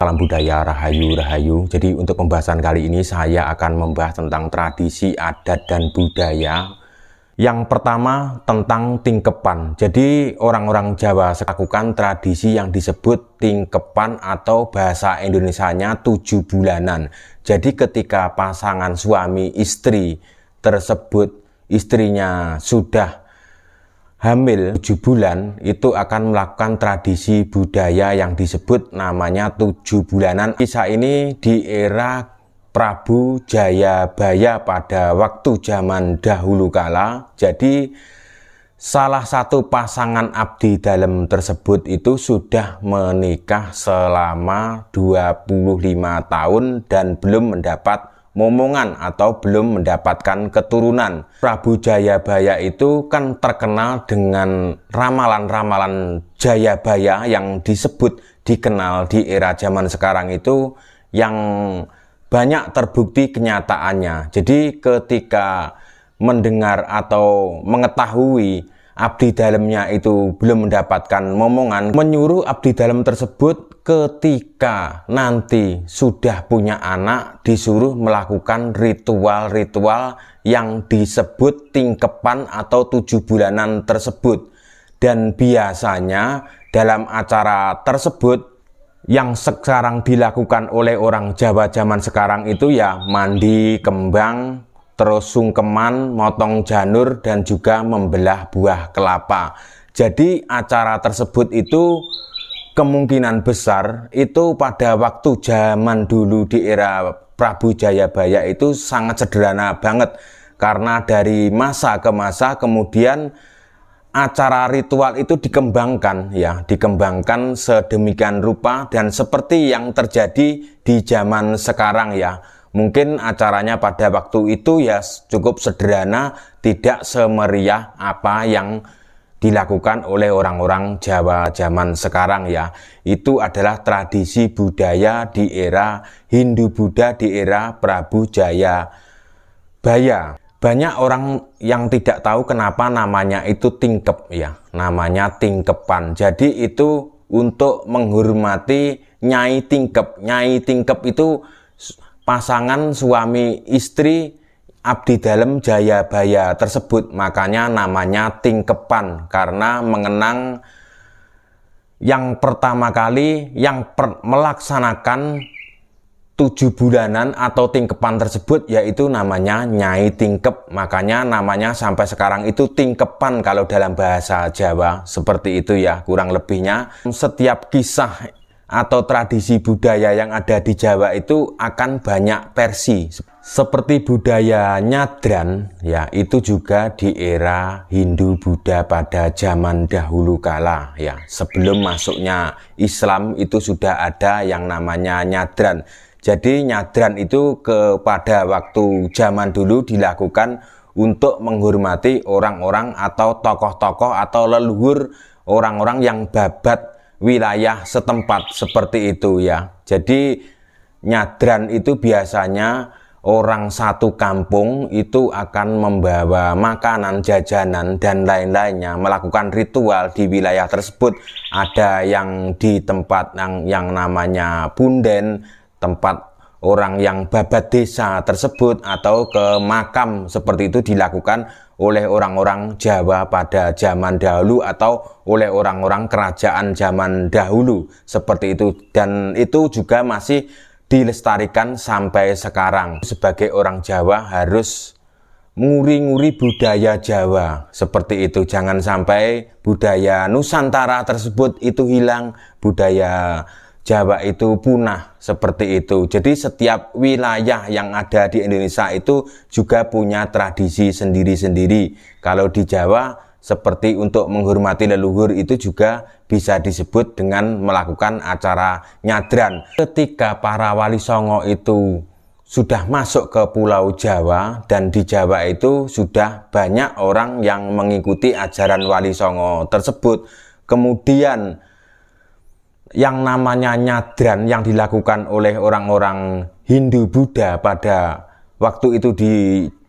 Salam budaya, rahayu, rahayu. Jadi untuk pembahasan kali ini saya akan membahas tentang tradisi, adat, dan budaya. Yang pertama tentang tingkepan. Jadi orang-orang Jawa melakukan tradisi yang disebut tingkepan atau bahasa Indonesianya 7 bulanan. Jadi ketika pasangan suami istri tersebut, istrinya sudah hamil 7 bulan, itu akan melakukan tradisi budaya yang disebut namanya 7 bulanan. Kisah ini di era Prabu Jayabaya pada waktu zaman dahulu kala. Jadi salah satu pasangan abdi dalam tersebut itu sudah menikah selama 25 tahun dan belum mendapat momongan atau belum mendapatkan keturunan. Prabu Jayabaya itu kan terkenal dengan ramalan-ramalan Jayabaya yang dikenal di era zaman sekarang itu yang banyak terbukti kenyataannya. Jadi ketika mendengar atau mengetahui abdi dalamnya itu belum mendapatkan momongan, menyuruh abdi dalam tersebut ketika nanti sudah punya anak disuruh melakukan ritual-ritual yang disebut tingkepan atau 7 bulanan tersebut. Dan biasanya dalam acara tersebut yang sekarang dilakukan oleh orang Jawa zaman sekarang itu ya mandi kembang, terus sungkeman, motong janur, dan juga membelah buah kelapa. Jadi acara tersebut itu kemungkinan besar itu pada waktu zaman dulu di era Prabu Jayabaya itu sangat sederhana banget. Karena dari masa ke masa kemudian acara ritual itu dikembangkan sedemikian rupa dan seperti yang terjadi di zaman sekarang ya. Mungkin acaranya pada waktu itu ya cukup sederhana, tidak semeriah apa yang dilakukan oleh orang-orang Jawa zaman sekarang ya. Itu adalah tradisi budaya di era Hindu-Buddha di era Prabu Jayabaya. Banyak orang yang tidak tahu kenapa namanya itu tingkep ya, namanya tingkepan. Jadi itu untuk menghormati Nyai Tingkep. Nyai Tingkep itu pasangan suami istri abdi dalam Jayabaya tersebut, makanya namanya tingkepan karena mengenang yang pertama kali yang melaksanakan 7 bulanan atau tingkepan tersebut yaitu namanya Nyai Tingkep, makanya namanya sampai sekarang itu tingkepan kalau dalam bahasa Jawa, seperti itu ya kurang lebihnya. Setiap kisah atau tradisi budaya yang ada di Jawa itu akan banyak versi. Seperti budaya nyadran ya, itu juga di era Hindu-Buddha pada zaman dahulu kala ya. Sebelum masuknya Islam itu sudah ada yang namanya nyadran. Jadi nyadran itu pada waktu zaman dulu dilakukan untuk menghormati orang-orang atau tokoh-tokoh atau leluhur orang-orang yang babat wilayah setempat, seperti itu ya. Jadi nyadran itu biasanya orang satu kampung itu akan membawa makanan, jajanan, dan lain-lainnya, melakukan ritual di wilayah tersebut. Ada yang di tempat yang namanya punden, tempat orang yang babat desa tersebut, atau ke makam, seperti itu dilakukan oleh orang-orang Jawa pada zaman dahulu atau oleh orang-orang kerajaan zaman dahulu, seperti itu. Dan itu juga masih dilestarikan sampai sekarang. Sebagai orang Jawa harus nguri-nguri budaya Jawa, seperti itu. Jangan sampai budaya Nusantara tersebut itu hilang, budaya Jawa itu punah, seperti itu. Jadi setiap wilayah yang ada di Indonesia itu juga punya tradisi sendiri-sendiri. Kalau di Jawa seperti untuk menghormati leluhur itu juga bisa disebut dengan melakukan acara nyadran. Ketika para wali songo itu sudah masuk ke Pulau Jawa, dan di Jawa itu sudah banyak orang yang mengikuti ajaran wali songo tersebut. Kemudian yang namanya nyadran yang dilakukan oleh orang-orang Hindu-Buddha pada waktu itu di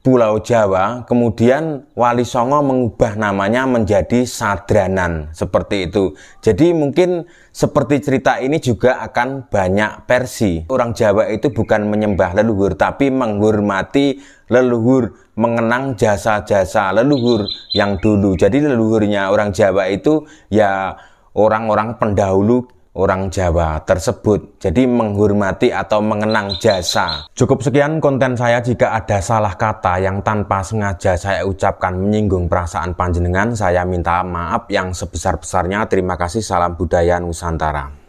Pulau Jawa, kemudian Wali Songo mengubah namanya menjadi Sadranan, seperti itu. Jadi mungkin seperti cerita ini juga akan banyak versi. Orang Jawa itu bukan menyembah leluhur, tapi menghormati leluhur, mengenang jasa-jasa leluhur yang dulu. Jadi leluhurnya orang Jawa itu ya orang-orang pendahulu orang Jawa tersebut. Jadi menghormati atau mengenang jasa. Cukup sekian konten saya. Jika ada salah kata yang tanpa sengaja saya ucapkan menyinggung perasaan panjenengan, saya minta maaf yang sebesar-besarnya. Terima kasih. Salam budaya Nusantara.